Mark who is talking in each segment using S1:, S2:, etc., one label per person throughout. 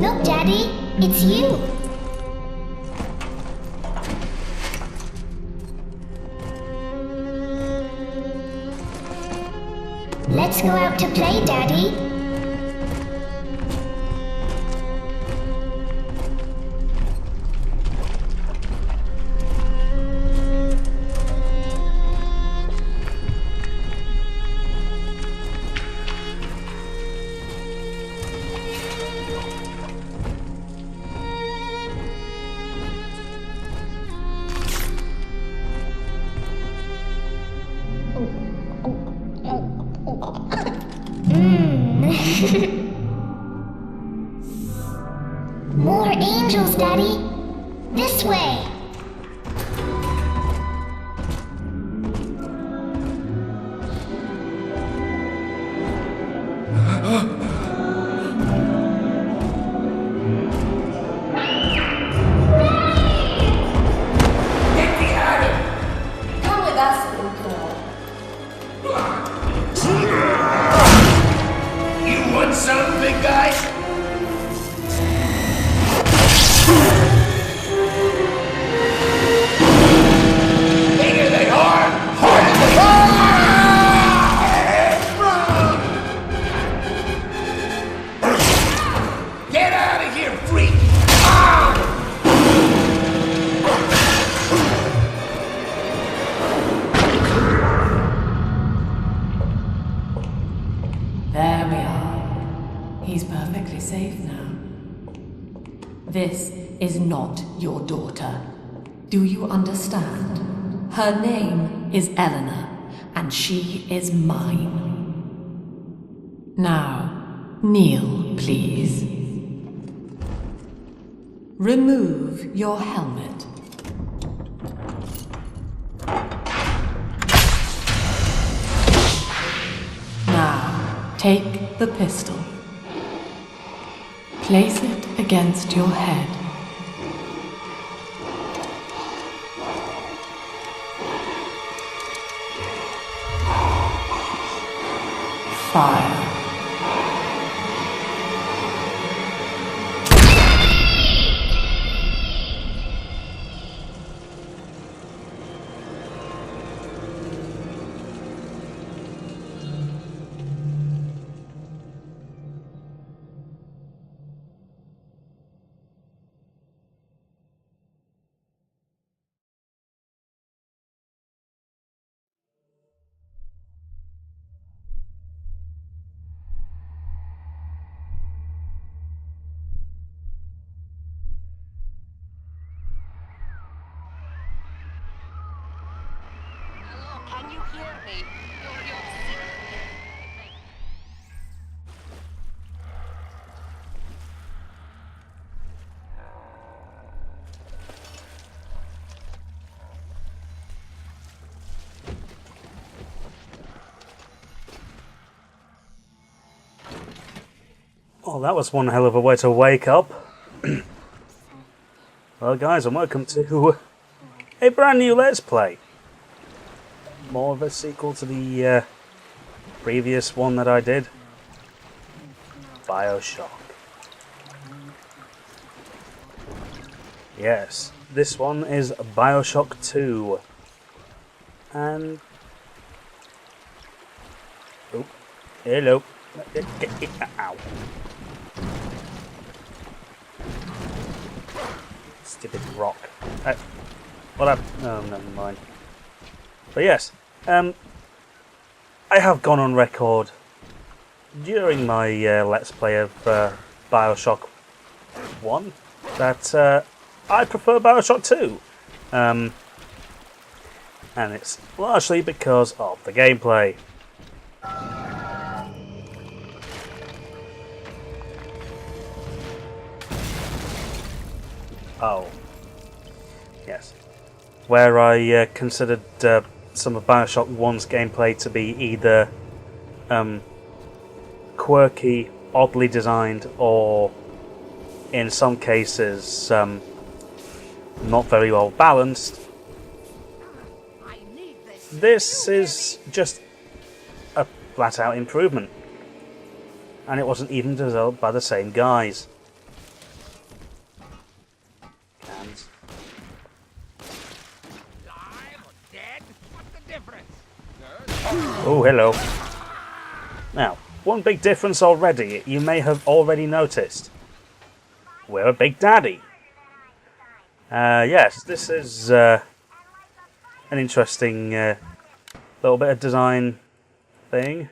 S1: Look, Daddy, it's you. Let's go out to play, Daddy. More angels, Daddy. This way.
S2: Get behind him! Come with us, little girl. You want some, big guy? Bigger they are, harder they are! Get out of here, freak!
S3: There we are. He's perfectly safe now. This is not your daughter. Do you understand? Her name is Eleanor, and she is mine. Now, kneel, please. Remove your helmet. Now, take the pistol. Place it against your head. Fire.
S4: Can you hear me? You're
S5: Oh, that was one hell of a way to wake up. Well, guys, and welcome to a brand new Let's Play. More of a sequel to the previous one that I did. BioShock. Yes, this one is BioShock 2. And... oh, hello. Ow. Stupid rock. What up? Oh, never mind. But yes, I have gone on record during my Let's Play of BioShock 1 that I prefer BioShock 2. And it's largely because of the gameplay. Oh. Yes. Where I considered some of BioShock 1's gameplay to be either quirky, oddly designed, or in some cases not very well balanced. This is just a flat out improvement. And it wasn't even developed by the same guys. Oh, hello. Now, one big difference already, you may have already noticed. We're a Big Daddy. Yes, this is an interesting little bit of design thing.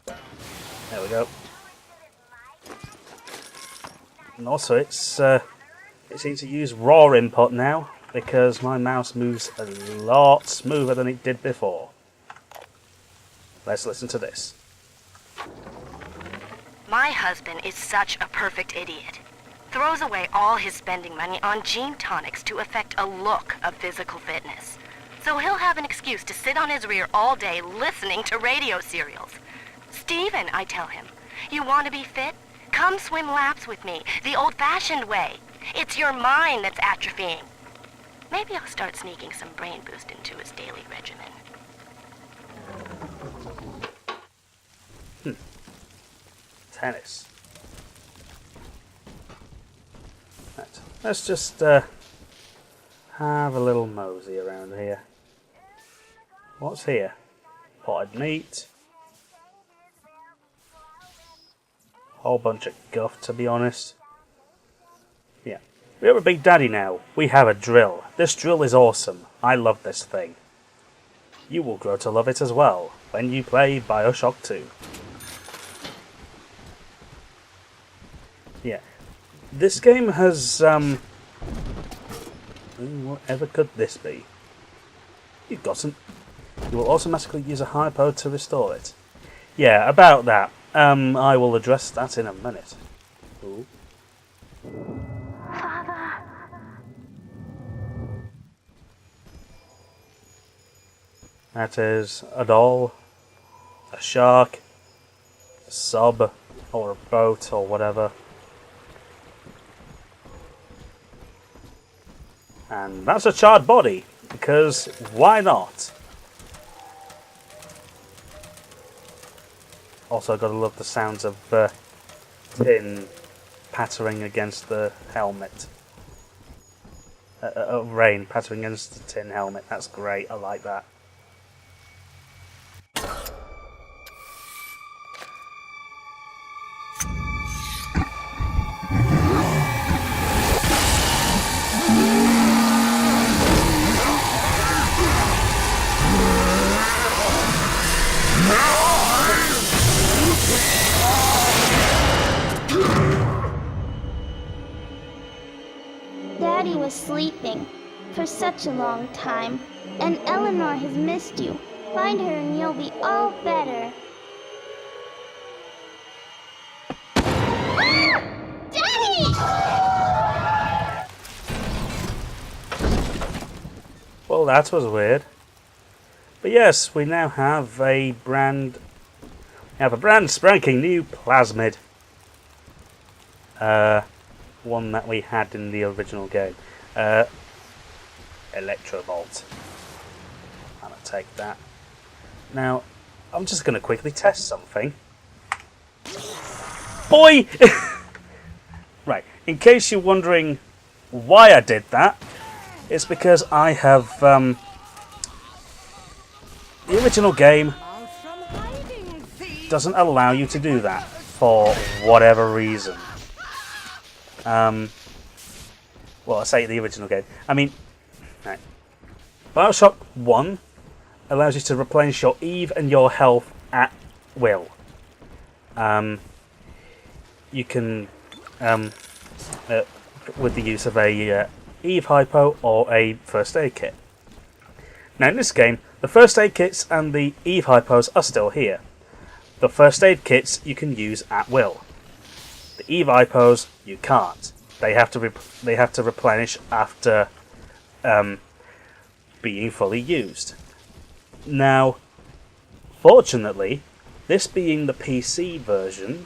S5: There we go. And also, it seems to use raw input now because my mouse moves a lot smoother than it did before. Let's listen to this.
S6: My husband is such a perfect idiot. Throws away all his spending money on gene tonics to affect a look of physical fitness. So he'll have an excuse to sit on his rear all day listening to radio serials. Stephen, I tell him, you want to be fit? Come swim laps with me, the old-fashioned way. It's your mind that's atrophying. Maybe I'll start sneaking some brain boost into his daily regimen.
S5: Tennis. Right. Let's just have a little mosey around here. What's here? Potted meat. Whole bunch of guff, to be honest. Yeah. We're a Big Daddy now. We have a drill. This drill is awesome. I love this thing. You will grow to love it as well when you play BioShock 2. Yeah. This game has, whatever could this be? You will automatically use a hypo to restore it. Yeah, about that. I will address that in a minute. Ooh.
S1: Father.
S5: That is a doll, a shark, a sub, or a boat, or whatever. And that's a charred body, because why not? Also, gotta love the sounds of tin pattering against the helmet. Rain pattering against the tin helmet. That's great. I like that.
S7: Daddy was sleeping for such a long time, and Eleanor has missed you. Find her and you'll be all better. Daddy!
S5: Well, that was weird. But yes, we now have a brand spanking new plasmid. One that we had in the original game. Electrovolt. I'm gonna take that. Now, I'm just gonna quickly test something. Boy! Right, in case you're wondering why I did that, it's because I have, the original game doesn't allow you to do that for whatever reason. Well, I say the original game. I mean, right. BioShock 1 allows you to replenish your Eve and your health at will. You can, with the use of a Eve hypo or a first aid kit. Now in this game, the first aid kits and the Eve hypos are still here. The first aid kits you can use at will. The Eve hypos you can't. They have to replenish after being fully used. Now, fortunately, this being the PC version,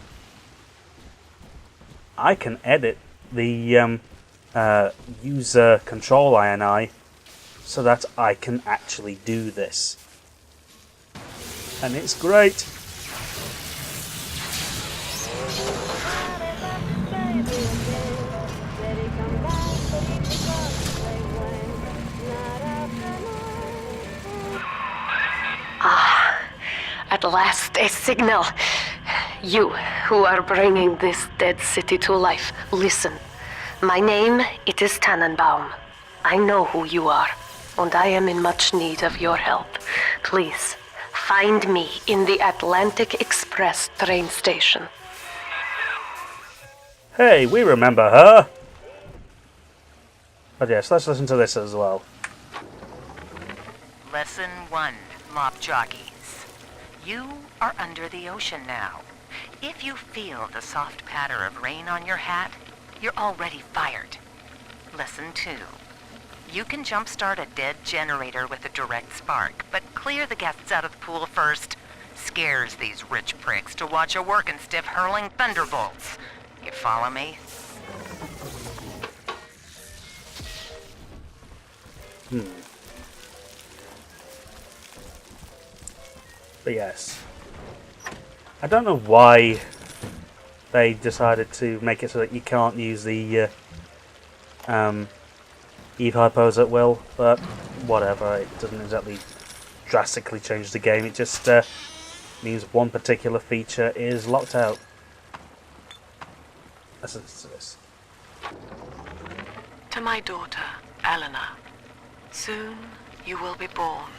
S5: I can edit the user control INI so that I can actually do this. And it's great.
S8: At last, a signal. You, who are bringing this dead city to life, listen. My name, it is Tannenbaum. I know who you are, and I am in much need of your help. Please, find me in the Atlantic Express train station.
S5: Hey, we remember her! But yes, let's listen to this as well.
S6: Lesson 1, mop jockeys. You are under the ocean now. If you feel the soft patter of rain on your hat, you're already fired. Lesson 2. You can jumpstart a dead generator with a direct spark, but clear the guests out of the pool first. Scares these rich pricks to watch a working stiff hurling thunderbolts. You follow me?
S5: But yes. I don't know why they decided to make it so that you can't use the Eve hypos at will, but whatever, it doesn't exactly drastically change the game, it just means one particular feature is locked out. Listen to this.
S3: To my daughter, Eleanor, soon you will be born,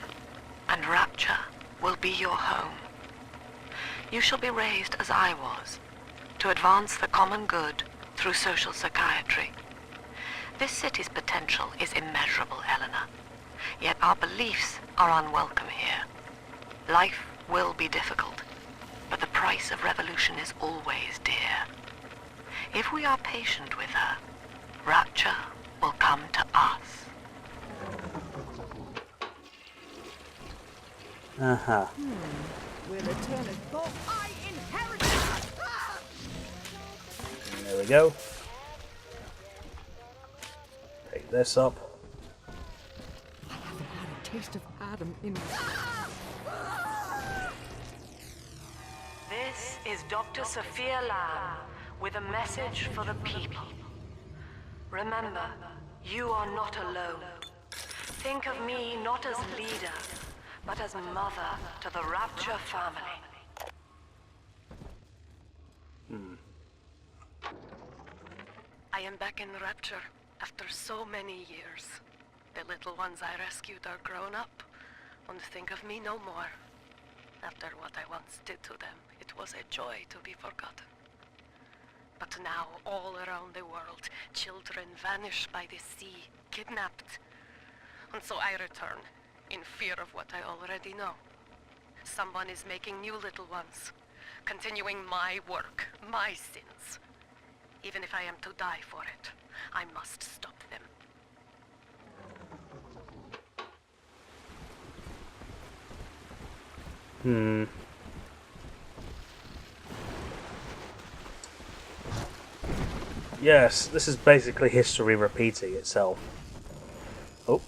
S3: and Rapture will be your home. You shall be raised as I was, to advance the common good through social psychiatry. This city's potential is immeasurable, Eleanor, yet our beliefs are unwelcome here. Life will be difficult, but the price of revolution is always dear. If we are patient with her, Rapture will come to us.
S5: Uh-huh.
S9: Will return a thought I inherited.
S5: And there we go. Pick this up.
S9: I haven't had a taste of Adam in...
S3: This is Dr. Sophia Lamb with a message for the people. Remember, you are not alone. Think of me not as leader, but as mother to the Rapture family. I am back in Rapture after so many years. The little ones I rescued are grown up, and think of me no more. After what I once did to them, it was a joy to be forgotten. But now, all around the world, children vanish by the sea, kidnapped. And so I return, in fear of what I already know. Someone is making new little ones, continuing my work, my sins. Even if I am to die for it, I must stop them.
S5: Yes, this is basically history repeating itself. Oh.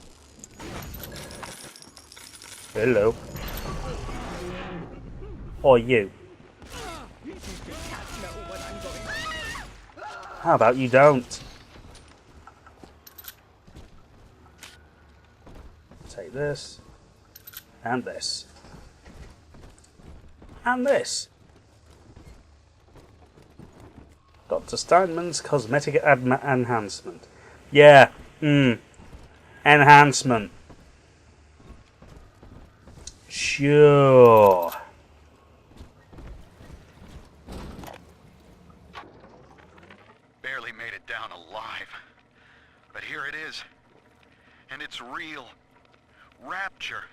S5: Hello. Or you. How about you don't? Take this. And this. And this. Dr. Steinman's cosmetic enhancement. Yeah, enhancement. Sure.
S2: Barely made it down alive. But here it is. And it's real. Rapture.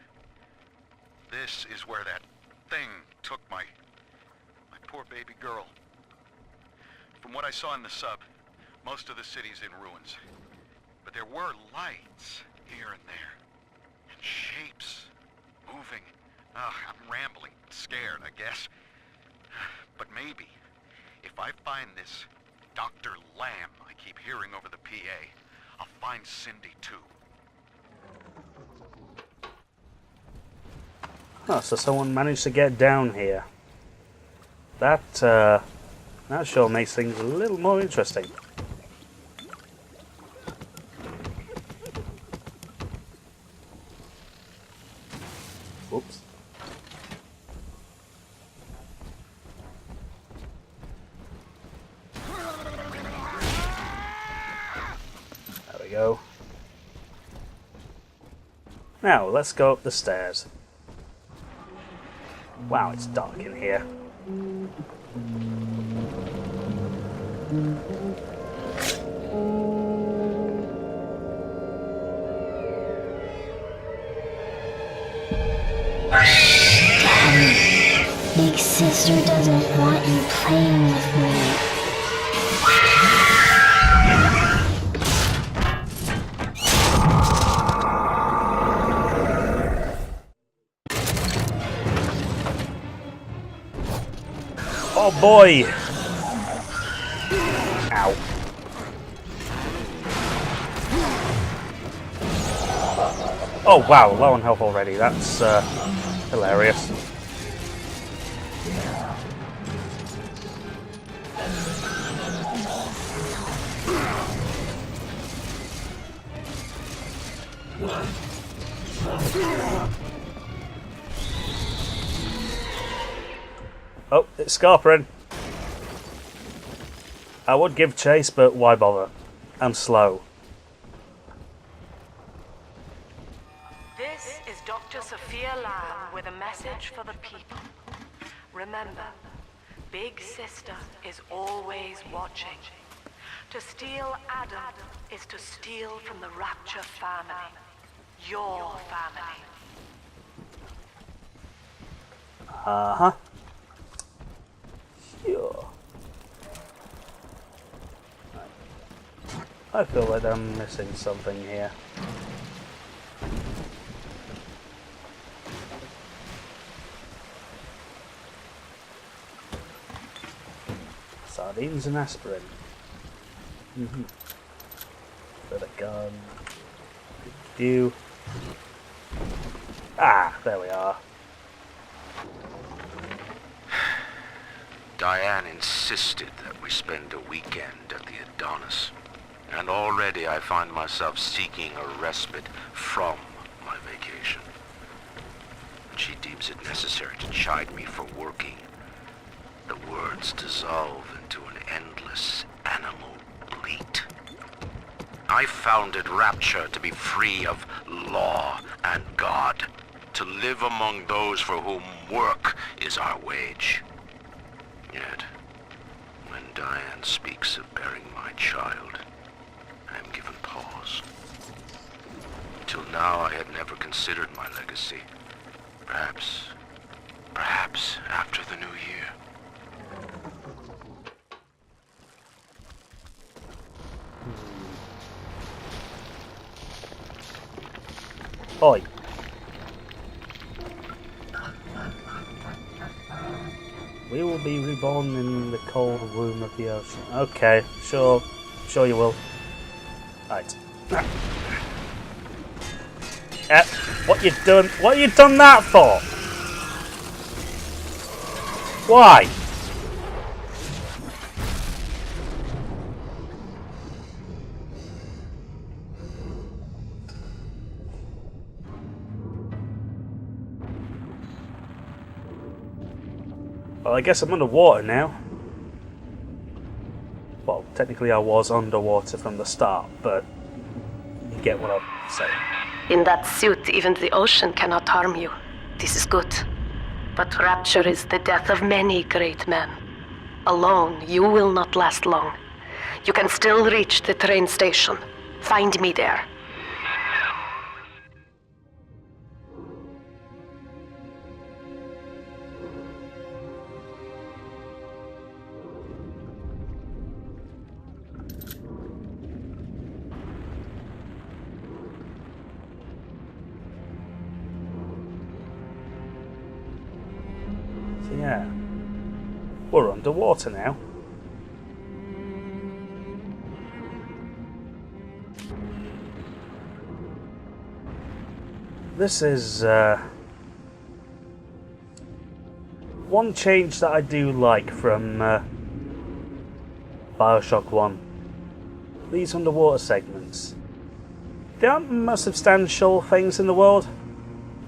S2: This is where that thing took my poor baby girl. From what I saw in the sub, most of the city's in ruins. But there were lights here and there. And shapes moving. I'm rambling, scared, I guess. But maybe, if I find this Dr. Lamb I keep hearing over the PA, I'll find Cindy too.
S5: Oh, so someone managed to get down here. That sure makes things a little more interesting. Oops. go. Now, let's go up the stairs. Wow, it's dark in here.
S1: Big sister doesn't want you playing with me.
S5: Oh boy! Ow. Oh wow, low on health already. That's hilarious. Oh, it's Scarperin. I would give chase, but why bother? I'm slow.
S6: This is Dr. Sophia Lamb with a message for the people. Remember, Big Sister is always watching. To steal Adam is to steal from the Rapture family. Your family.
S5: Uh-huh. Sure. I feel like I'm missing something here. Sardines and aspirin. Got a gun. Do. Ah, there we are.
S2: Diane insisted that we spend a weekend at the Adonis, and already I find myself seeking a respite from my vacation. She deems it necessary to chide me for working. The words dissolve into an endless animal bleat. I founded Rapture to be free of law and God, to live among those for whom work is our wage. Yet, when Diane speaks of bearing my child, I am given pause. Till now I had never considered my legacy. Perhaps after the new year.
S5: Oi. We will be reborn in the cold womb of the ocean. Okay, sure you will. Right. What you done? What you done that for? Why? Well, I guess I'm underwater now. Well, technically I was underwater from the start, but you get what I'm saying.
S8: In that suit, even the ocean cannot harm you. This is good. But Rapture is the death of many great men. Alone, you will not last long. You can still reach the train station. Find me there.
S5: So yeah, we're underwater now. This is one change that I do like from BioShock 1. These underwater segments. They aren't the most substantial things in the world,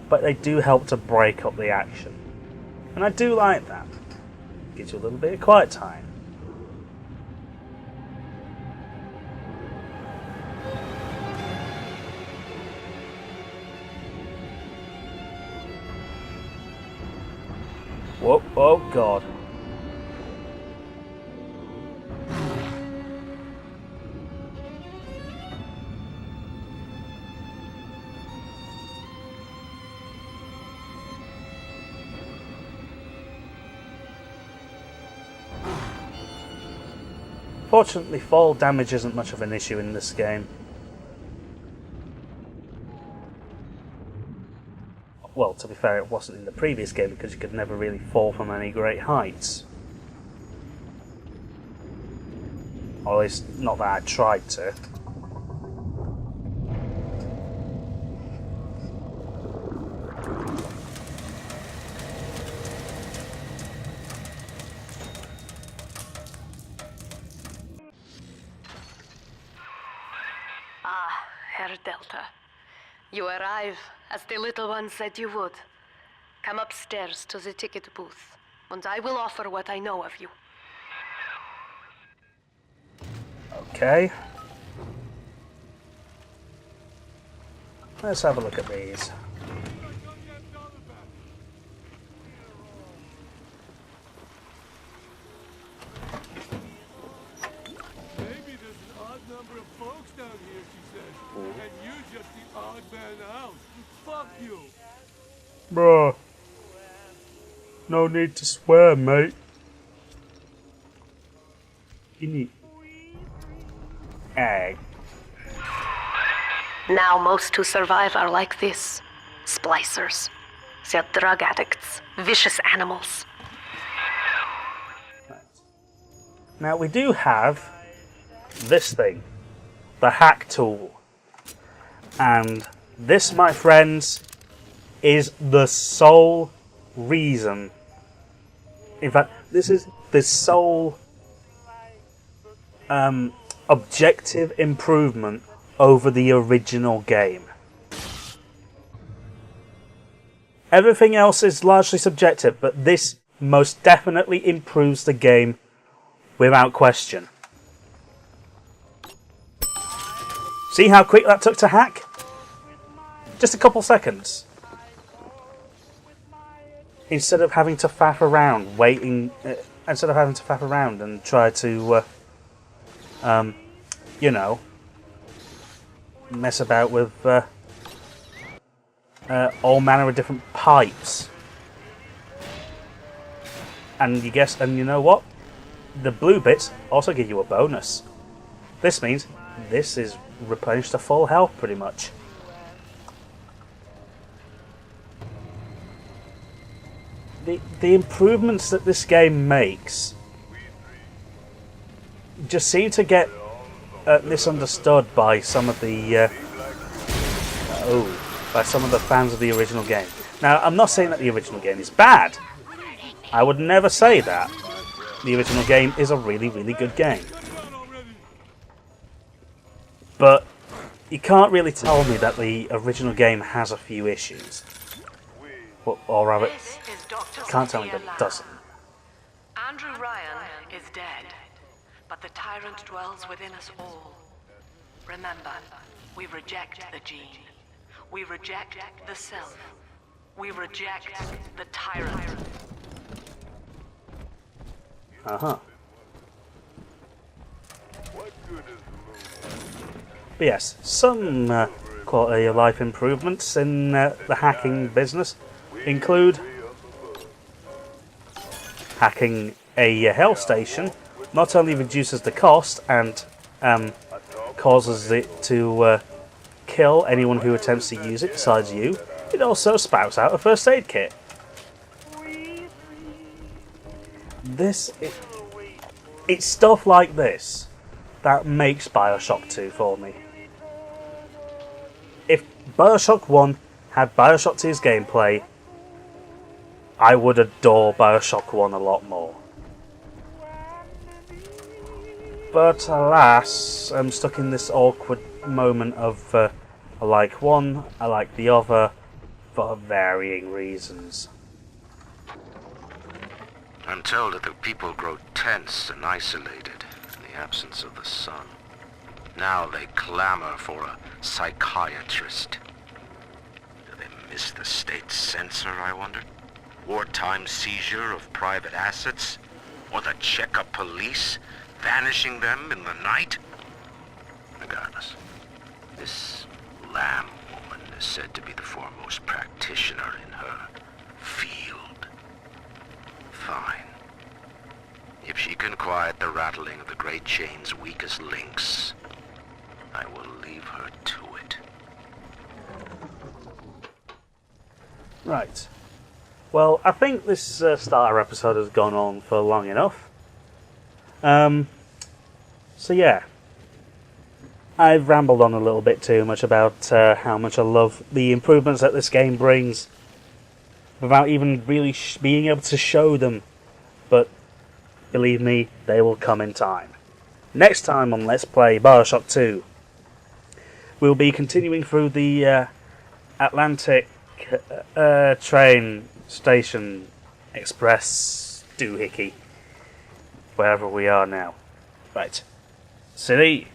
S5: but they do help to break up the action. And I do like that. Gives you a little bit of quiet time. Whoa, oh god. Fortunately, fall damage isn't much of an issue in this game. Well, to be fair, it wasn't in the previous game because you could never really fall from any great heights. Or at least, not that I tried to.
S8: Ah, Herr Delta. You arrive, as the little one said you would. Come upstairs to the ticket booth, and I will offer what I know of you.
S5: Okay. Let's have a look at these.
S10: Maybe there's an odd number of folks down here, she says. And you're just the odd man out. Fuck you.
S5: Bruh. No need to swear, mate. You need... Egg.
S8: Now most who survive are like this. Splicers. They're drug addicts. Vicious animals.
S5: Now we do have this thing. The hack tool. And this, my friends, is the sole reason. In fact, this is the sole objective improvement over the original game. Everything else is largely subjective, but this most definitely improves the game without question. See how quick that took to hack? Just a couple seconds. Instead of having to faff around, instead of having to faff around and try to, you know, mess about with all manner of different pipes. And you know what? The blue bits also give you a bonus. This means this is replenished to full health pretty much. The improvements that this game makes just seem to get misunderstood by some of the fans of the original game. Now, I'm not saying that the original game is bad. I would never say that. The original game is a really, really good game. But you can't really tell me that the original game has a few issues. Or rather, can't tell me that it doesn't.
S6: Andrew Ryan is dead, but the tyrant dwells within us all. Remember, we reject the gene. We reject the self. We reject the tyrant.
S5: Uh-huh. But yes, some quality of life improvements in the hacking business include hacking a hell station. Not only reduces the cost and causes it to kill anyone who attempts to use it besides you, it also spouts out a first aid kit. It's stuff like this that makes BioShock 2 for me. If BioShock 1 had BioShock 2's gameplay, I would adore BioShock 1 a lot more. But alas, I'm stuck in this awkward moment of I like one, I like the other, for varying reasons.
S11: I'm told that the people grow tense and isolated in the absence of the sun. Now they clamor for a psychiatrist. Do they miss the state censor, I wonder? wartime seizure of private assets, or the Cheka police vanishing them in the night? Regardless, this Lamb woman is said to be the foremost practitioner in her field. Fine. If she can quiet the rattling of the Great Chain's weakest links, I will leave her to it.
S5: Right. Well, I think this starter episode has gone on for long enough. So yeah. I've rambled on a little bit too much about how much I love the improvements that this game brings, without even really being able to show them. But believe me, they will come in time. Next time on Let's Play BioShock 2, we'll be continuing through the Atlantic train station express doohickey, wherever we are now. Right. City.